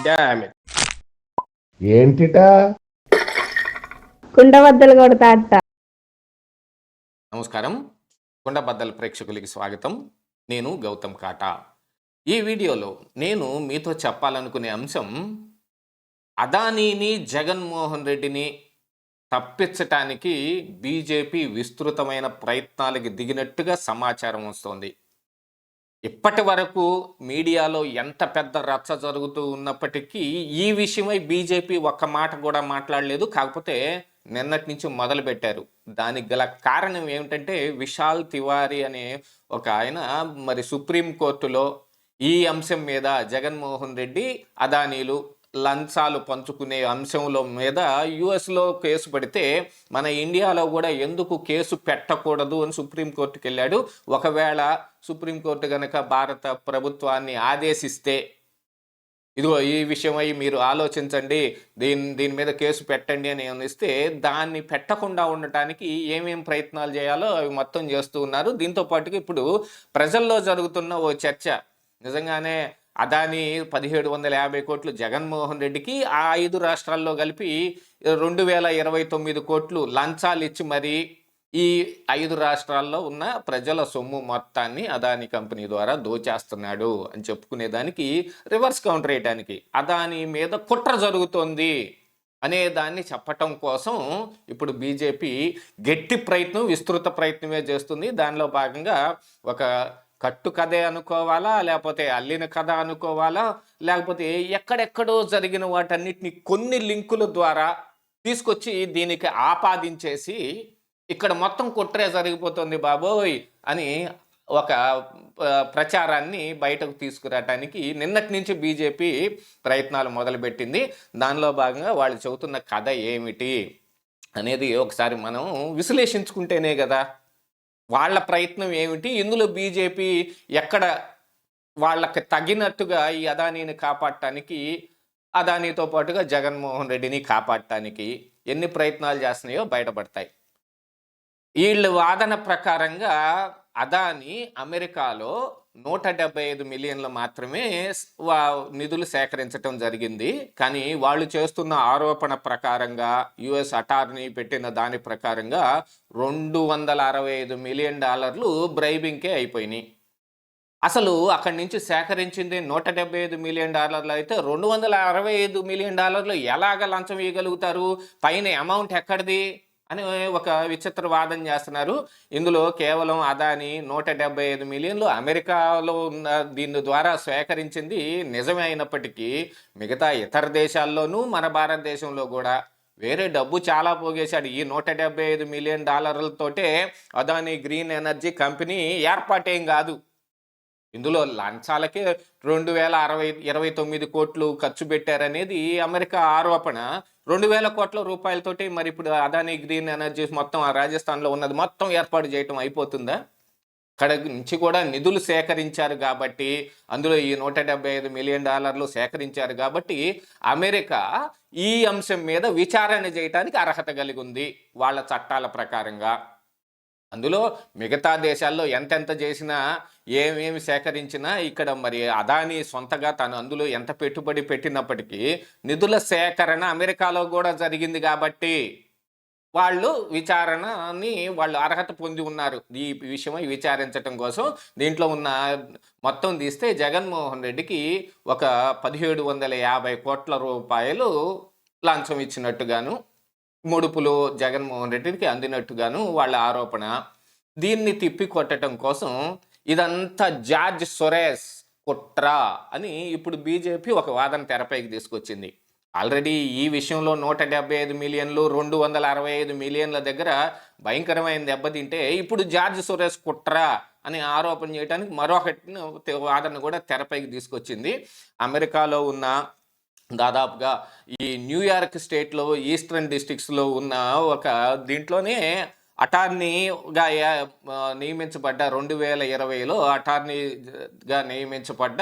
Damn it. ఏంటిటా కుండబద్దలు కొడతా అత్త. నమస్కారం, కుండబద్దల ప్రేక్షకులకి స్వాగతం. నేను గౌతమ్ కాటా. ఈ వీడియోలో నేను మీతో చెప్పాలనుకునే అంశం, అదానీని జగన్మోహన్ రెడ్డిని తప్పించటానికి బీజేపీ విస్తృతమైన ప్రయత్నాలకు దిగినట్టుగా సమాచారం వస్తోంది. ఇప్పటి వరకు మీడియాలో ఎంత పెద్ద రచ్చ జరుగుతూ ఉన్నప్పటికీ ఈ విషయమై బీజేపీ ఒక్క మాట కూడా మాట్లాడలేదు. కాకపోతే నిన్నటి నుంచి మొదలు పెట్టారు. దానికి గల కారణం ఏమిటంటే, విశాల్ తివారీ అనే ఒక ఆయన మరి సుప్రీంకోర్టులో ఈ అంశం మీద జగన్మోహన్ రెడ్డి అదానీలు లంచాలు పంచుకునే అంశంలో మీద యుఎస్లో కేసు పెడితే మన ఇండియాలో కూడా ఎందుకు కేసు పెట్టకూడదు అని సుప్రీంకోర్టుకి వెళ్ళాడు. ఒకవేళ సుప్రీంకోర్టు కనుక భారత ప్రభుత్వాన్ని ఆదేశిస్తే, ఇదిగో ఈ విషయమై మీరు ఆలోచించండి, దీని మీద కేసు పెట్టండి అని ఇస్తే, దాన్ని పెట్టకుండా ఉండటానికి ఏమేం ప్రయత్నాలు చేయాలో అవి మొత్తం చేస్తూ ఉన్నారు. దీంతో పాటుగా ఇప్పుడు ప్రజల్లో జరుగుతున్న ఓ చర్చ, నిజంగానే అదాని 1750 కోట్లు జగన్మోహన్ రెడ్డికి, ఆ 5 రాష్ట్రాల్లో కలిపి 2029 కోట్లు లంచాలు ఇచ్చి మరి ఈ 5 రాష్ట్రాల్లో ఉన్న ప్రజల సొమ్ము మొత్తాన్ని అదాని కంపెనీ ద్వారా దోచేస్తున్నాడు అని చెప్పుకునేదానికి, రివర్స్ కౌంటర్ వేయడానికి అదాని మీద కుట్ర జరుగుతోంది అనే దాన్ని చెప్పటం కోసం ఇప్పుడు బీజేపీ గట్టి ప్రయత్నం, విస్తృత ప్రయత్నమే చేస్తుంది. దానిలో భాగంగా ఒక కట్టు కథే అనుకోవాలా, లేకపోతే అల్లిన కథ అనుకోవాలా, లేకపోతే ఎక్కడెక్కడో జరిగిన వాటన్నిటిని కొన్ని లింకుల ద్వారా తీసుకొచ్చి దీనికి ఆపాదించేసి, ఇక్కడ మొత్తం కుట్రే జరిగిపోతుంది బాబోయ్ అని ఒక ప్రచారాన్ని బయటకు తీసుకురావటానికి నిన్నటి నుంచి బీజేపీ ప్రయత్నాలు మొదలుపెట్టింది. దానిలో భాగంగా వాళ్ళు చెబుతున్న కథ ఏమిటి అనేది ఒకసారి మనం విశ్లేషించుకుంటేనే కదా వాళ్ళ ప్రయత్నం ఏమిటి, ఇందులో బీజేపీ ఎక్కడ వాళ్ళకి తగినట్టుగా ఈ అదానీని కాపాడటానికి, అదానీతో పాటుగా జగన్మోహన్ రెడ్డిని కాపాడటానికి ఎన్ని ప్రయత్నాలు చేస్తున్నాయో బయటపడతాయి. వీళ్ళ వాదన ప్రకారంగా అదాని అమెరికాలో 175 మిలియన్లు మాత్రమే నిధులు సేకరించడం జరిగింది. కానీ వాళ్ళు చేస్తున్న ఆరోపణ ప్రకారంగా, యుఎస్ అటార్నీ పెట్టిన దాని ప్రకారంగా $265 మిలియన్ బ్రైబింగ్కే అయిపోయినాయి. అసలు అక్కడి నుంచి సేకరించింది $175 మిలియన్ అయితే $265 మిలియన్ ఎలాగ లంచం ఇవ్వగలుగుతారు, పైన అమౌంట్ ఎక్కడిది అని ఒక విచిత్ర వాదన చేస్తున్నారు. ఇందులో కేవలం అదాని 175 మిలియన్లు అమెరికాలో ఉన్న దీని ద్వారా సేకరించింది నిజమే అయినప్పటికీ, మిగతా ఇతర దేశాల్లోనూ మన భారతదేశంలో కూడా వేరే డబ్బు చాలా పోగేశాడు. ఈ $175 మిలియన్ తోటే అదాని గ్రీన్ ఎనర్జీ కంపెనీ ఏర్పాటేం కాదు. ఇందులో లంచాలకే 2029 కోట్లు ఖర్చు పెట్టారనేది అమెరికా ఆరోపణ. 2000 కోట్ల రూపాయలతోటి మరి ఇప్పుడు అదాని గ్రీన్ ఎనర్జీ మొత్తం ఆ రాజస్థాన్లో ఉన్నది మొత్తం ఏర్పాటు చేయటం అయిపోతుందా? అక్కడ నుంచి కూడా నిధులు సేకరించారు కాబట్టి, అందులో ఈ $175 మిలియన్ సేకరించారు కాబట్టి అమెరికా ఈ అంశం మీద విచారణ చేయడానికి అర్హత కలిగి ఉంది వాళ్ళ చట్టాల ప్రకారంగా. అందులో మిగతా దేశాల్లో ఎంతెంత చేసినా, ఏమేమి సేకరించినా, ఇక్కడ మరి అదాని సొంతగా తను అందులో ఎంత పెట్టుబడి పెట్టినప్పటికీ నిధుల సేకరణ అమెరికాలో కూడా జరిగింది కాబట్టి వాళ్ళు విచారణని వాళ్ళు అర్హత పొంది ఉన్నారు. ఈ విషయమై విచారించడం కోసం దీంట్లో ఉన్న మొత్తం తీస్తే జగన్మోహన్ రెడ్డికి ఒక 1750 కోట్ల రూపాయలు లంచం ఇచ్చినట్టుగాను, ముడుపులు జగన్మోహన్ రెడ్డికి అందినట్టుగాను వాళ్ళ ఆరోపణ. దీన్ని తిప్పికొట్టడం కోసం ఇదంతా జార్జ్ సొరేస్ కుట్ర అని ఇప్పుడు బీజేపీ ఒక వాదన తెరపైకి తీసుకొచ్చింది. ఆల్రెడీ ఈ విషయంలో 175 మిలియన్లు, 265 మిలియన్ల దగ్గర భయంకరమైన దెబ్బతింటే, ఇప్పుడు జార్జ్ సొరేస్ కుట్ర అని ఆరోపణ చేయడానికి మరొకటి వాదన కూడా తెరపైకి తీసుకొచ్చింది. అమెరికాలో ఉన్న దాదాపుగా ఈ న్యూయార్క్ స్టేట్లో ఈస్టర్న్ డిస్ట్రిక్ట్స్లో ఉన్న ఒక దీంట్లోనే అటార్నీగా నియమించబడ్డ 2020లో అటార్నీగా నియమించబడ్డ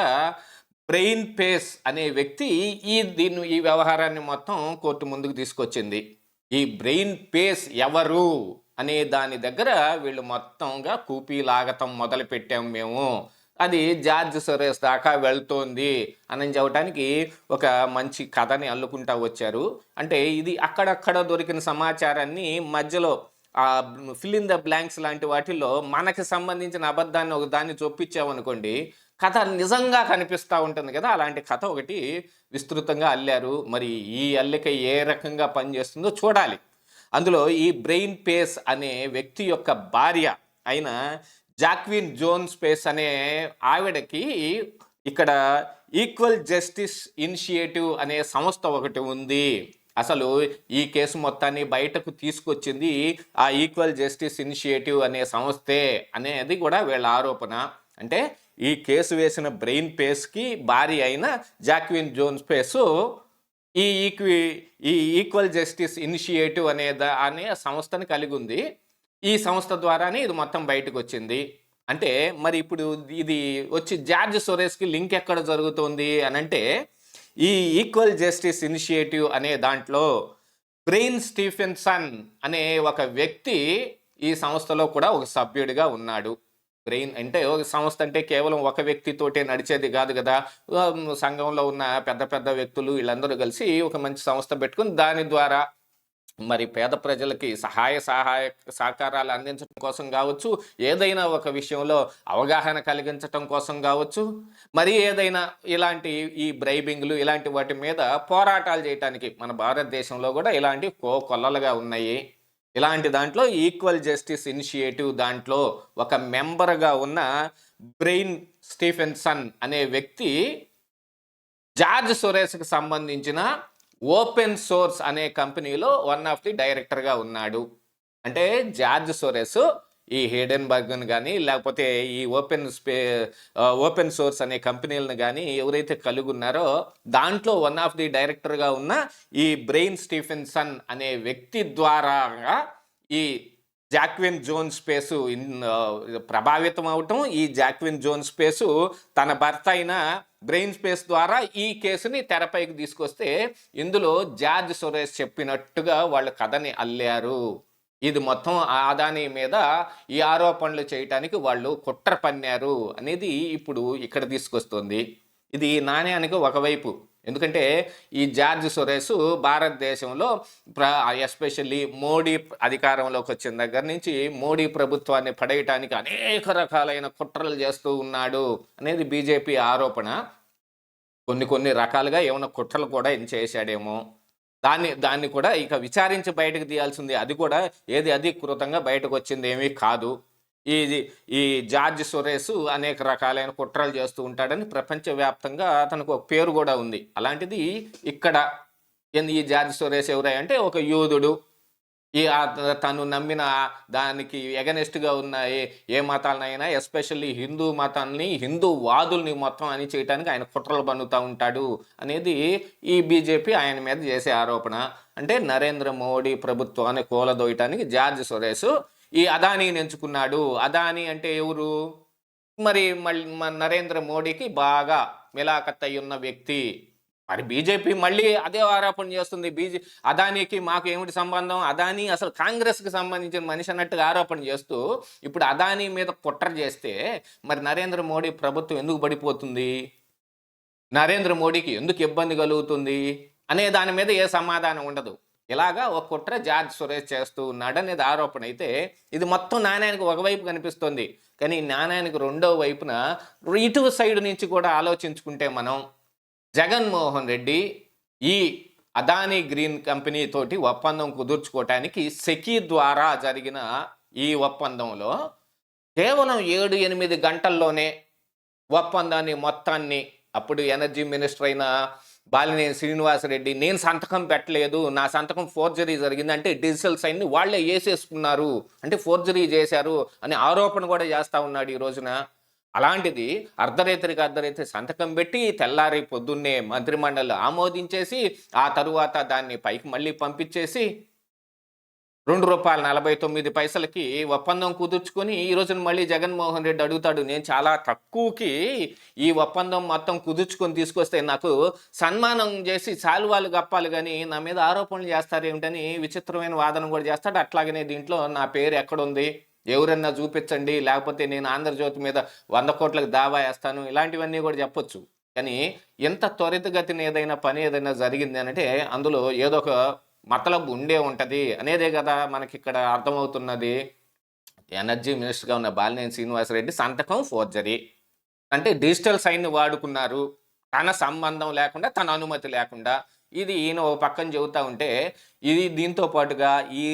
బ్రెయిన్ పేస్ అనే వ్యక్తి ఈ వ్యవహారాన్ని మొత్తం కోర్టు ముందుకు తీసుకొచ్చింది. ఈ బ్రెయిన్ పేస్ ఎవరు అనే దాని దగ్గర వీళ్ళు మొత్తంగా కూపీ లాగటం మొదలు పెట్టాము మేము. అది జార్జ్ సొరేస్ దాకా వెళ్తోంది అని చెప్పడానికి ఒక మంచి కథని అల్లుకుంటా వచ్చారు. అంటే ఇది అక్కడక్కడ దొరికిన సమాచారాన్ని మధ్యలో ఫిల్ ఇన్ ద బ్లాంక్స్ లాంటి వాటిల్లో మనకి సంబంధించిన అబద్ధాన్ని ఒక దాన్ని చొప్పించామనుకోండి, కథ నిజంగా కనిపిస్తూ ఉంటుంది కదా! అలాంటి కథ ఒకటి విస్తృతంగా అల్లారు. మరి ఈ అల్లిక ఏ రకంగా పనిచేస్తుందో చూడాలి. అందులో ఈ బ్రెయిన్ పేస్ అనే వ్యక్తి యొక్క భార్య అయిన జాక్విన్ జోన్స్ పేస్ అనే ఆవిడకి ఇక్కడ ఈక్వల్ జస్టిస్ ఇనిషియేటివ్ అనే సంస్థ ఒకటి ఉంది. అసలు ఈ కేసు మొత్తాన్ని బయటకు తీసుకొచ్చింది ఆ ఈక్వల్ జస్టిస్ ఇనిషియేటివ్ అనే సంస్థే అనేది కూడా వీళ్ళ ఆరోపణ. అంటే ఈ కేసు వేసిన బ్రెయిన్ పేస్కి భార్య అయిన జాక్విన్ జోన్స్ పేసు ఈ ఈక్వల్ జస్టిస్ ఇనిషియేటివ్ అనే సంస్థను కలిగి ఉంది. ఈ సంస్థ ద్వారానే ఇది మొత్తం బయటకు వచ్చింది. అంటే మరి ఇప్పుడు ఇది వచ్చి జార్జ్ సొరేస్కి లింక్ ఎక్కడ జరుగుతుంది అని అంటే, ఈ ఈక్వల్ జస్టిస్ ఇనిషియేటివ్ అనే దాంట్లో బ్రెయిన్ స్టీఫెన్సన్ అనే ఒక వ్యక్తి ఈ సంస్థలో కూడా ఒక సభ్యుడిగా ఉన్నాడు. బ్రెయిన్ అంటే ఒక సంస్థ అంటే కేవలం ఒక వ్యక్తితోటే నడిచేది కాదు కదా. సంఘంలో ఉన్న పెద్ద పెద్ద వ్యక్తులు వీళ్ళందరూ కలిసి ఒక మంచి సంస్థ పెట్టుకుని దాని ద్వారా మరి పేద ప్రజలకి సహాయ సహకారాలు అందించడం కోసం కావచ్చు, ఏదైనా ఒక విషయంలో అవగాహన కలిగించటం కోసం కావచ్చు, మరి ఏదైనా ఇలాంటి ఈ బ్రైబింగ్లు ఇలాంటి వాటి మీద పోరాటాలు చేయటానికి మన భారతదేశంలో కూడా ఇలాంటి కొల్లలుగా ఉన్నాయి. ఇలాంటి దాంట్లో ఈక్వల్ జస్టిస్ ఇనిషియేటివ్ దాంట్లో ఒక మెంబర్గా ఉన్న బ్రెయిన్ స్టీఫెన్సన్ అనే వ్యక్తి జార్జ్ సొరేస్కి సంబంధించిన ఓపెన్ సోర్స్ అనే కంపెనీలో వన్ ఆఫ్ ది డైరెక్టర్గా ఉన్నాడు. అంటే జార్జ్ సొరేస్ ఈ హేడెన్బర్గ్ను కానీ లేకపోతే ఈ ఓపెన్ సోర్స్ అనే కంపెనీలను కానీ ఎవరైతే కలిగి ఉన్నారో దాంట్లో వన్ ఆఫ్ ది డైరెక్టర్గా ఉన్న ఈ బ్రెయిన్ స్టీఫెన్సన్ అనే వ్యక్తి ద్వారా ఈ జాక్విన్ జోన్స్ పేసు ప్రభావితం అవటం, ఈ జాక్విన్ జోన్స్ పేసు తన భర్త అయిన బ్రెయిన్ స్పేస్ ద్వారా ఈ కేసుని తెరపైకి తీసుకొస్తే ఇందులో జార్జ్ సొరేస్ చెప్పినట్టుగా వాళ్ళు కథని అల్లారు. ఇది మొత్తం అదానీ మీద ఈ ఆరోపణలు చేయటానికి వాళ్ళు కుట్ర పన్నారు అనేది ఇప్పుడు ఇక్కడ తీసుకొస్తుంది. ఇది నాణ్యానికి ఒకవైపు. ఎందుకంటే ఈ జార్జ్ సొరేస్ భారతదేశంలో ఎస్పెషల్లీ మోడీ అధికారంలోకి వచ్చిన దగ్గర నుంచి మోడీ ప్రభుత్వాన్ని పడేయటానికి అనేక రకాలైన కుట్రలు చేస్తూ ఉన్నాడు అనేది బీజేపీ ఆరోపణ. కొన్ని రకాలుగా ఏమైనా కుట్రలు కూడా చేశాడేమో, దాన్ని కూడా ఇక విచారించి బయటకు తీయాల్సింది. అది కూడా ఏది అధికృతంగా బయటకు వచ్చింది ఏమీ కాదు. ఈ జార్జ్ సొరేస్ అనేక రకాలైన కుట్రలు చేస్తూ ఉంటాడని ప్రపంచవ్యాప్తంగా అతనికి ఒక పేరు కూడా ఉంది. అలాంటిది ఇక్కడ ఈ జార్జ్ సొరేస్ ఎవరై అంటే ఒక యూదుడు. తను నమ్మిన దానికి ఎగనెస్ట్గా ఉన్న ఏ మతాలనైనా ఎస్పెషల్లీ హిందూ మతాన్ని హిందూ వాదుల్ని మొత్తం అని చేయడానికి ఆయన కుట్రలు పన్నుతూ ఉంటాడు అనేది ఈ బీజేపీ ఆయన మీద చేసే ఆరోపణ. అంటే నరేంద్ర మోడీ ప్రభుత్వాన్ని కూలదోయటానికి జార్జ్ సొరేస్ ఈ అదానీని ఎంచుకున్నాడు. అదానీ అంటే ఎవరు? మరి నరేంద్ర మోడీకి బాగా మిలాఖత్ అయి ఉన్న వ్యక్తి. మరి బీజేపీ మళ్ళీ అదే ఆరోపణ చేస్తుంది. అదానీకి మాకు ఏమిటి సంబంధం? అదానీ అసలు కాంగ్రెస్కి సంబంధించిన మనిషి అన్నట్టుగా ఆరోపణ చేస్తూ ఇప్పుడు అదానీ మీద కుట్ర చేస్తే మరి నరేంద్ర మోడీ ప్రభుత్వం ఎందుకు పడిపోతుంది, నరేంద్ర మోడీకి ఎందుకు ఇబ్బంది కలుగుతుంది అనే దాని మీద ఏ సమాధానం ఉండదు. ఇలాగా ఒక కుట్ర జార్జ్ సొరేస్ చేస్తూ ఉన్నాడు అనేది ఆరోపణ. అయితే ఇది మొత్తం నాణ్యానికి ఒకవైపు కనిపిస్తుంది. కానీ నాణ్యానికి రెండో వైపున ఇటు సైడ్ నుంచి కూడా ఆలోచించుకుంటే మనం జగన్మోహన్ రెడ్డి ఈ అదానీ గ్రీన్ కంపెనీ తోటి ఒప్పందం కుదుర్చుకోవటానికి సెకీ ద్వారా జరిగిన ఈ ఒప్పందంలో కేవలం 7-8 గంటల్లోనే ఒప్పందాన్ని మొత్తాన్ని అప్పుడు ఎనర్జీ మినిస్టర్ అయిన బాలినేని శ్రీనివాసరెడ్డి నేను సంతకం పెట్టలేదు, నా సంతకం ఫోర్జరీ జరిగింది అంటే డిజిటల్ సైన్ని వాళ్ళే వేసేసుకున్నారు, అంటే ఫోర్జరీ చేశారు అని ఆరోపణ కూడా చేస్తూ ఉన్నాడు ఈ రోజున. అలాంటిది అర్ధరాత్రి సంతకం పెట్టి తెల్లారి పొద్దున్నే మంత్రిమండలి ఆమోదించేసి ఆ తరువాత దాన్ని పైకి మళ్ళీ పంపించేసి ₹2.49 ఒప్పందం కుదుర్చుకొని ఈ రోజున మళ్ళీ జగన్మోహన్ రెడ్డి అడుగుతాడు, నేను చాలా తక్కువకి ఈ ఒప్పందం మొత్తం కుదుర్చుకొని తీసుకొస్తే నాకు సన్మానం చేసి శాలువాలు కప్పాలి కానీ నా మీద ఆరోపణలు చేస్తారేమిటని విచిత్రమైన వాదన కూడా చేస్తాడు. అట్లాగనే దీంట్లో నా పేరు ఎక్కడుంది, ఎవరన్నా చూపించండి, లేకపోతే నేను ఆంధ్రజ్యోతి మీద 100 కోట్లకు దావా వేస్తాను, ఇలాంటివన్నీ కూడా చెప్పొచ్చు. కానీ ఎంత త్వరితగతిన ఏదైనా పని ఏదైనా జరిగింది అంటే అందులో ఏదో ఒక మతలబు ఉండే ఉంటది అనేదే కదా మనకిక్కడ అర్థమవుతున్నది. ఎనర్జీ మినిస్టర్‌గా ఉన్న బాలినేని శ్రీనివాసరెడ్డి సంతకం ఫోర్జరీ. అంటే డిజిటల్ సైన్‌ని వాడుకున్నారు. తన సంబంధం లేకుండా, తన అనుమతి లేకుండా. ఇది ఈయన ఓ పక్కన చెబుతా ఉంటే, ఇది దీంతో పాటుగా ఈ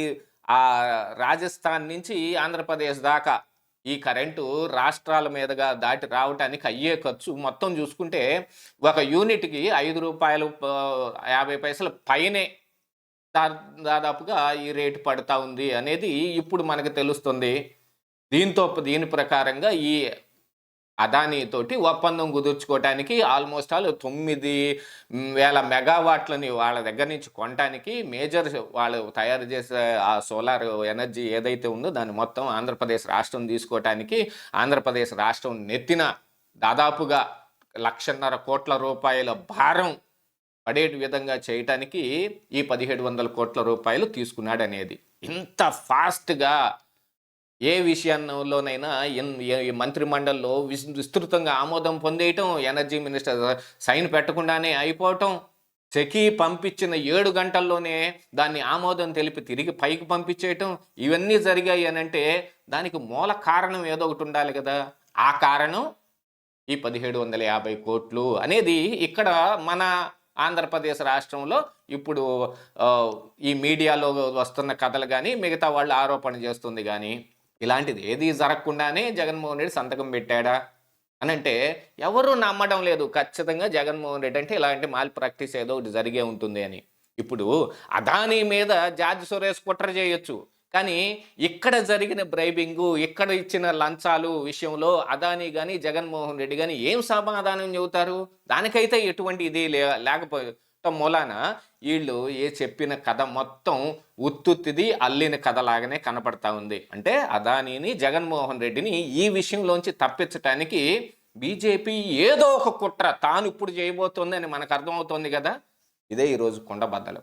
రాజస్థాన్ నుంచి ఆంధ్రప్రదేశ్ దాకా ఈ కరెంటు రాష్ట్రాల మీదుగా దాటి రావటానికి అయ్యే ఖర్చు మొత్తం చూసుకుంటే, ఒక యూనిట్‌కి రూ. 5.50 పైనే దాదాపుగా ఈ రేటు పడతా ఉంది అనేది ఇప్పుడు మనకు తెలుస్తుంది. దీని ప్రకారంగా ఈ అదానీ తోటి ఒప్పందం కుదుర్చుకోవటానికి ఆల్మోస్ట్ ఆల్ 9,000 మెగావాట్లని వాళ్ళ దగ్గర నుంచి కొనటానికి మేజర్ వాళ్ళు తయారు చేసే ఆ సోలార్ ఎనర్జీ ఏదైతే ఉందో దాన్ని మొత్తం ఆంధ్రప్రదేశ్ రాష్ట్రం తీసుకోవటానికి, ఆంధ్రప్రదేశ్ రాష్ట్రం నెత్తిన దాదాపుగా 1,50,000 కోట్ల రూపాయల భారం పడే విధంగా చేయటానికి ఈ 1,700 కోట్ల రూపాయలు తీసుకున్నాడనేది. ఇంత ఫాస్ట్‌గా ఏ విషయంలోనైనా ఈ మంత్రిమండలిలో విస్తృతంగా ఆమోదం పొందేయటం, ఎనర్జీ మినిస్టర్ సైన్ పెట్టకుండానే అయిపోవటం, చెకి పంపించిన 7 గంటల్లోనే దాన్ని ఆమోదం తెలిపి తిరిగి పైకి పంపించేయటం, ఇవన్నీ జరిగాయి అనంటే దానికి మూల కారణం ఏదో ఒకటి ఉండాలి కదా. ఆ కారణం ఈ 1,750 కోట్లు అనేది ఇక్కడ మన ఆంధ్రప్రదేశ్ రాష్ట్రంలో ఇప్పుడు ఈ మీడియాలో వస్తున్న కథలు కానీ, మిగతా వాళ్ళు ఆరోపణ చేస్తుంది కానీ, ఇలాంటిది ఏది జరగకుండానే జగన్మోహన్ రెడ్డి సంతకం పెట్టాడా అనంటే ఎవరూ నమ్మడం లేదు. ఖచ్చితంగా జగన్మోహన్ రెడ్డి అంటే ఇలాంటి మాల్ ప్రాక్టీస్ ఏదో ఒకటి జరిగే ఉంటుంది అని. ఇప్పుడు అదానీ మీద జార్జ్ సురేష్ కుట్ర చేయొచ్చు, కానీ ఇక్కడ జరిగిన బ్రైబింగు, ఇక్కడ ఇచ్చిన లంచాలు విషయంలో అదానీ కానీ జగన్మోహన్ రెడ్డి కానీ ఏం సమాధానం చెబుతారు? దానికైతే ఎటువంటి ఇది లేకపోతే మూలాన వీళ్ళు చెప్పిన కథ మొత్తం ఉత్తుత్తిది అల్లిన కథలాగానే కనపడతా ఉంది. అంటే అదానీని, జగన్మోహన్ రెడ్డిని ఈ విషయంలోంచి తప్పించటానికి బీజేపీ ఏదో ఒక కుట్ర తాను ఇప్పుడు చేయబోతోంది అని మనకు అర్థమవుతోంది కదా. ఇదే ఈరోజు కుండబద్దలు.